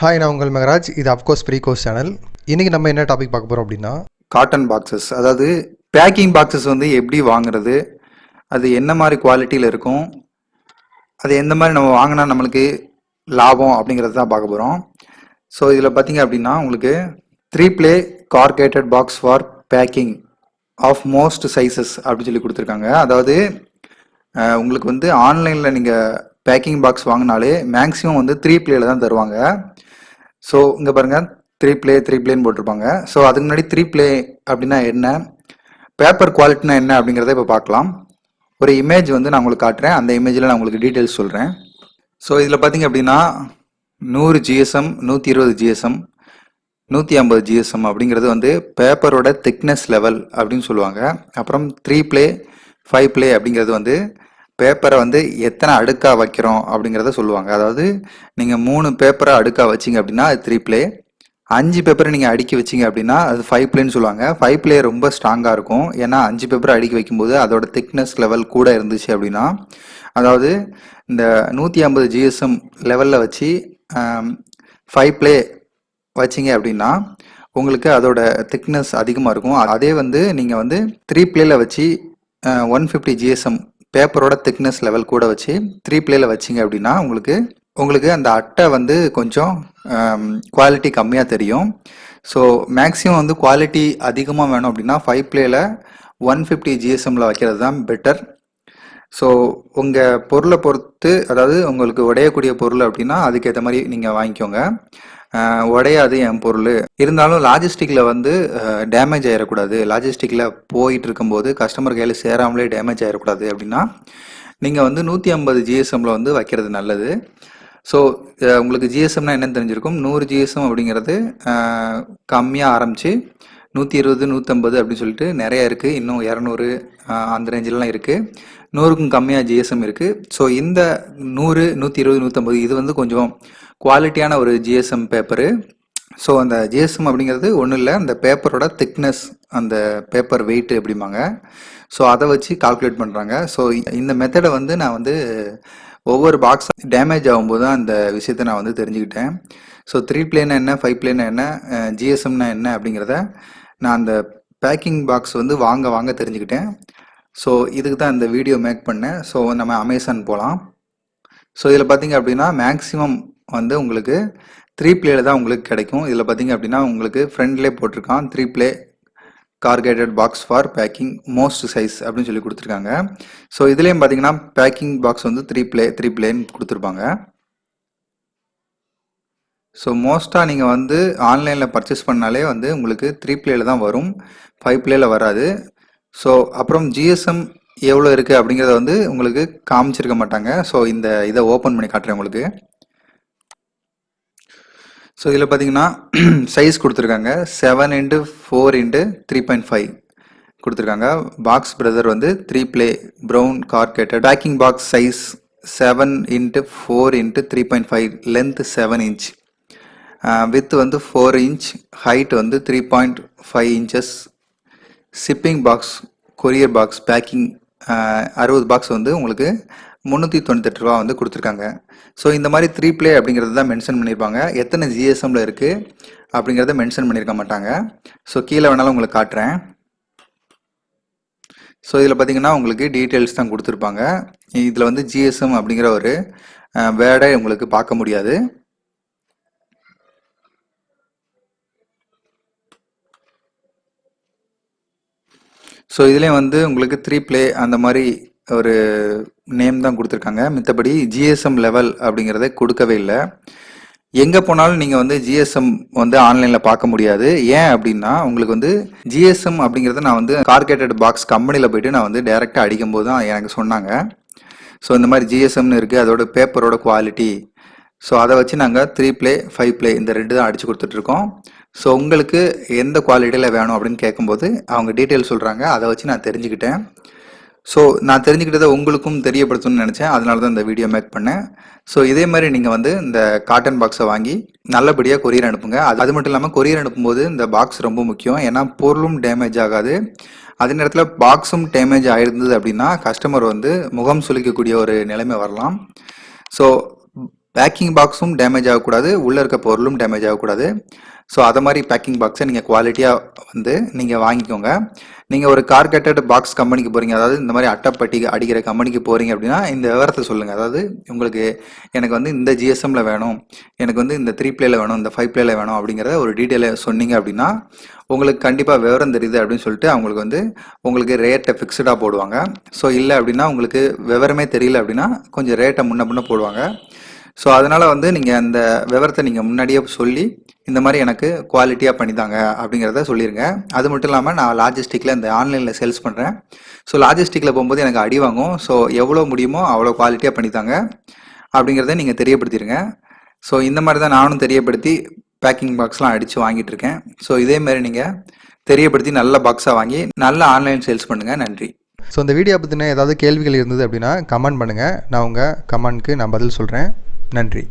Hi, நான் உங்கள் மெகராஜ். இது அஃப்கோர்ஸ் ப்ரீ கோர்ஸ் சேனல். இன்றைக்கி நம்ம என்ன டாபிக் பார்க்க போகிறோம் அப்படின்னா, காட்டன் பாக்ஸஸ், அதாவது பேக்கிங் பாக்ஸஸ் வந்து எப்படி வாங்குறது, அது என்ன மாதிரி குவாலிட்டியில் இருக்கும், அது எந்த மாதிரி நம்ம வாங்கினா நம்மளுக்கு லாபம் அப்படிங்கிறது தான் பார்க்க போகிறோம். ஸோ இதில் பார்த்தீங்க அப்படின்னா உங்களுக்கு 3 play corrugated box for packing of most sizes அப்படின்னு சொல்லி கொடுத்துருக்காங்க. அதாவது உங்களுக்கு வந்து ஆன்லைனில் நீங்கள் பேக்கிங் பாக்ஸ் வாங்கினாலே மேக்ஸிமம் வந்து 3 playல தான் தருவாங்க. ஸோ இங்கே பாருங்கள் 3 playன்னு போட்டிருப்பாங்க. ஸோ அதுக்கு முன்னாடி 3 play அப்படின்னா என்ன, பேப்பர் குவாலிட்டினா என்ன அப்படிங்கிறத இப்போ பார்க்கலாம். ஒரு இமேஜ் வந்து நான் உங்களுக்கு காட்டுறேன், அந்த இமேஜில் நான் உங்களுக்கு டீட்டெயில்ஸ் சொல்கிறேன். ஸோ இதில் பார்த்தீங்க அப்படின்னா 100 GSM, 120 GSM, 150 GSM அப்படிங்கிறது வந்து பேப்பரோட திக்னஸ் லெவல் அப்படின்னு சொல்லுவாங்க. அப்புறம் 3 play, 5 play அப்படிங்கிறது வந்து பேப்பரை வந்து எத்தனை அடுக்காக வைக்கிறோம் அப்படிங்கிறத சொல்லுவாங்க. அதாவது நீங்கள் 3 பேப்பரை அடுக்காக வச்சிங்க அப்படின்னா அது 3 play, 5 பேப்பரை நீங்கள் அடுக்கி வச்சிங்க அப்படின்னா அது 5 playன்னு சொல்லுவாங்க. 5 play ரொம்ப ஸ்ட்ராங்காக இருக்கும். ஏன்னா 5 பேப்பரை அடுக்கி வைக்கும்போது அதோட திக்னஸ் லெவல் கூட இருந்துச்சு அப்படின்னா, அதாவது இந்த 150 GSM லெவலில் வச்சு 5 play வச்சிங்க அப்படின்னா உங்களுக்கு அதோட திக்னஸ் அதிகமாக இருக்கும். அதே வந்து நீங்கள் வந்து 3 playல வச்சு 150 GSM பேப்பரோட திக்னஸ் லெவல் கூட வச்சு 3 playல வச்சிங்க அப்படின்னா உங்களுக்கு அந்த அட்டை வந்து கொஞ்சம் குவாலிட்டி கம்மியாக தெரியும். ஸோ மேக்ஸிமம் வந்து குவாலிட்டி அதிகமாக வேணும் அப்படின்னா 5 playல 150 GSMல வைக்கிறது தான் பெட்டர். ஸோ உங்கள் பொருளை பொறுத்து, அதாவது உங்களுக்கு உடையக்கூடிய பொருள் அப்படின்னா அதுக்கேற்ற மாதிரி நீங்கள் வாங்கிக்கோங்க. உடையாது என் பொருள் இருந்தாலும் லாஜிஸ்டிக்கில் வந்து டேமேஜ் ஆகிடக்கூடாது, லாஜிஸ்டிக்கில் போயிட்டு இருக்கும்போது கஸ்டமர் கையில் சேராமலே டேமேஜ் ஆகிடக்கூடாது அப்படின்னா நீங்கள் வந்து 150 GSMல வந்து வைக்கிறது நல்லது. ஸோ உங்களுக்கு ஜிஎஸ்எம்னா என்னன்னு தெரிஞ்சிருக்கும். 100 GSM அப்படிங்கிறது கம்மியாக ஆரம்பித்து 120, 150 அப்படின்னு சொல்லிட்டு நிறையா இருக்குது. இன்னும் 200 அந்த ரேஞ்சிலலாம் இருக்குது. 100க்கும் கம்மியாக GSM இருக்குது. ஸோ இந்த 100, 120, 150 இது வந்து கொஞ்சம் குவாலிட்டியான ஒரு GSM பேப்பரு. ஸோ அந்த GSM அப்படிங்கிறது ஒன்றும் இல்லை, அந்த பேப்பரோட திக்னஸ், அந்த பேப்பர் வெயிட் எப்படிம்பாங்க. ஸோ அதை வச்சு கால்குலேட் பண்ணுறாங்க. ஸோ இந்த மெத்தடை வந்து நான் வந்து ஒவ்வொரு பாக்ஸ் டேமேஜ் ஆகும்போது தான் அந்த விஷயத்தை நான் வந்து தெரிஞ்சுக்கிட்டேன். ஸோ 3 playனா என்ன, 5 playனா என்ன, GSMனா என்ன அப்படிங்கிறத நான் அந்த பேக்கிங் பாக்ஸ் வந்து வாங்க தெரிஞ்சுக்கிட்டேன். ஸோ இதுக்கு தான் இந்த வீடியோ மேக் பண்ணேன். ஸோ நம்ம அமேசான் போகலாம். ஸோ இதில் பார்த்தீங்க அப்படின்னா மேக்ஸிமம் வந்து உங்களுக்கு 3 playல தான் உங்களுக்கு கிடைக்கும். இதில் பார்த்தீங்க அப்படின்னா உங்களுக்கு ஃப்ரெண்ட்லேயே போட்டிருக்கான் 3 play corrugated box for packing most size அப்படின்னு சொல்லி கொடுத்துருக்காங்க. ஸோ இதுலேயும் பார்த்தீங்கன்னா பேக்கிங் பாக்ஸ் வந்து 3 playன்னு கொடுத்துருப்பாங்க. ஸோ மோஸ்ட்டாக நீங்கள் வந்து ஆன்லைனில் பர்ச்சேஸ் பண்ணாலே வந்து உங்களுக்கு 3 playல தான் வரும், 5 playல வராது. ஸோ அப்புறம் GSM எவ்வளோ இருக்குது அப்படிங்கிறத வந்து உங்களுக்கு காமிச்சிருக்க மாட்டாங்க. ஸோ இதை ஓப்பன் பண்ணி காட்டுறேன் உங்களுக்கு. ஸோ இதில் பார்த்தீங்கன்னா சைஸ் கொடுத்துருக்காங்க 7x4x3.5 கொடுத்துருக்காங்க. பாக்ஸ் பிரதர் வந்து 3 play brown corrugated packing box size 7x4x3.5, length 7 inch, width வந்து 4 inch, ஹைட் வந்து 3.5 inches. Shipping box courier box packing 60 box வந்து உங்களுக்கு 398 ரூபா வந்து கொடுத்துருக்காங்க. ஸோ இந்த மாதிரி 3 play அப்படிங்கிறது தான் மென்ஷன் பண்ணியிருப்பாங்க. எத்தனை GSMல இருக்குது அப்படிங்கிறத மென்ஷன் பண்ணியிருக்க மாட்டாங்க. ஸோ கீழே வேணாலும் உங்களுக்கு காட்டுறேன். ஸோ இதில் பார்த்தீங்கன்னா உங்களுக்கு டீட்டெயில்ஸ் தான் கொடுத்துருப்பாங்க. இதில் வந்து GSM அப்படிங்கிற ஒரு வேர்டை உங்களுக்கு பார்க்க முடியாது. ஸோ இதுலேயும் வந்து உங்களுக்கு 3 play அந்த மாதிரி ஒரு நேம் தான் கொடுத்துருக்காங்க. மித்தபடி GSM லெவல் அப்படிங்கிறத கொடுக்கவே இல்லை. எங்கே போனாலும் நீங்கள் வந்து GSM வந்து ஆன்லைனில் பார்க்க முடியாது. ஏன் அப்படின்னா உங்களுக்கு வந்து GSM அப்படிங்கிறத நான் வந்து கார்கேட்டட் பாக்ஸ் கம்பெனியில் போய்ட்டு நான் வந்து டைரெக்டாக அடிக்கும்போது தான் எனக்கு சொன்னாங்க. ஸோ இந்த மாதிரி GSMனு இருக்குது, அதோட பேப்பரோட குவாலிட்டி. ஸோ அதை வச்சு நாங்கள் 3 play, 5 play இந்த 2 தான் அடித்து கொடுத்துட்ருக்கோம். ஸோ உங்களுக்கு எந்த குவாலிட்டியில் வேணும் அப்படின்னு கேட்கும்போது அவங்க டீட்டெயில் சொல்கிறாங்க. அதை வச்சு நான் தெரிஞ்சுக்கிட்டேன். ஸோ நான் தெரிஞ்சுக்கிட்டதை உங்களுக்கும் தெரியப்படுத்தணும்னு நினச்சேன், அதனால தான் இந்த வீடியோ மேக் பண்ணேன். ஸோ இதே மாதிரி நீங்கள் வந்து இந்த காட்டன் பாக்ஸை வாங்கி நல்லபடியாக கொரியர் அனுப்புங்க. அது மட்டும் இல்லாமல் கொரியர் அனுப்பும்போது இந்த பாக்ஸ் ரொம்ப முக்கியம். ஏன்னா பொருளும் டேமேஜ் ஆகாது, அதே நேரத்தில் பாக்ஸும் டேமேஜ் ஆகிருந்தது அப்படின்னா கஸ்டமர் வந்து முகம் சுளிக்கக்கூடிய ஒரு நிலைமை வரலாம். ஸோ பேக்கிங் பாக்ஸும் டேமேஜ் ஆகக்கூடாது, உள்ளே இருக்க பொருளும் டேமேஜ் ஆகக்கூடாது. ஸோ அதை மாதிரி பேக்கிங் பாக்ஸை நீங்கள் குவாலிட்டியாக வந்து நீங்கள் வாங்கிக்கோங்க. நீங்கள் ஒரு கார்கேட்டட் பாக்ஸ் கம்பெனிக்கு போகிறீங்க, அதாவது இந்த மாதிரி அட்டைப்பட்டி அடிக்கிற கம்பெனிக்கு போகிறீங்க அப்படின்னா இந்த விவரத்தை சொல்லுங்கள். அதாவது உங்களுக்கு எனக்கு வந்து இந்த ஜிஎஸ்எம்மில் வேணும், எனக்கு வந்து இந்த 3 பிளேயில் வேணும், இந்த 5 பிளேயில் வேணும் அப்படிங்கிறத ஒரு டீட்டெயிலை சொன்னீங்க அப்படின்னா உங்களுக்கு கண்டிப்பாக விவரம் தெரியுது அப்படின்னு சொல்லிட்டு அவங்களுக்கு வந்து உங்களுக்கு ரேட்டை ஃபிக்ஸ்டாக போடுவாங்க. ஸோ இல்லை அப்படின்னா உங்களுக்கு விவரமே தெரியல அப்படின்னா கொஞ்சம் ரேட்டை முன்ன போடுவாங்க. ஸோ அதனால் வந்து நீங்கள் அந்த விவரத்தை நீங்கள் முன்னாடியே சொல்லி இந்த மாதிரி எனக்கு குவாலிட்டியாக பண்ணித்தாங்க அப்படிங்கிறத சொல்லிடுங்க. அது மட்டும் இல்லாமல் நான் லாஜிஸ்டிக்கில் இந்த ஆன்லைனில் சேல்ஸ் பண்ணுறேன். ஸோ லாஜிஸ்டிக்கில் போகும்போது எனக்கு அடி வாங்கும். ஸோ எவ்வளோ முடியுமோ அவ்வளோ குவாலிட்டியாக பண்ணித்தாங்க அப்படிங்கிறத நீங்கள் தெரியப்படுத்திடுங்க. ஸோ இந்த மாதிரி தான் நானும் தெரியப்படுத்தி பேக்கிங் பாக்ஸ்லாம் அடித்து வாங்கிட்டு இருக்கேன். ஸோ இதேமாரி நீங்கள் தெரியப்படுத்தி நல்ல பாக்ஸாக வாங்கி நல்ல ஆன்லைன் சேல்ஸ் பண்ணுங்கள். நன்றி. ஸோ இந்த வீடியோ பற்றின ஏதாவது கேள்விகள் இருந்தது அப்படின்னா கமெண்ட் பண்ணுங்கள். நான் உங்கள் கமெண்ட்க்கு நான் பதில் சொல்கிறேன். நன்றி.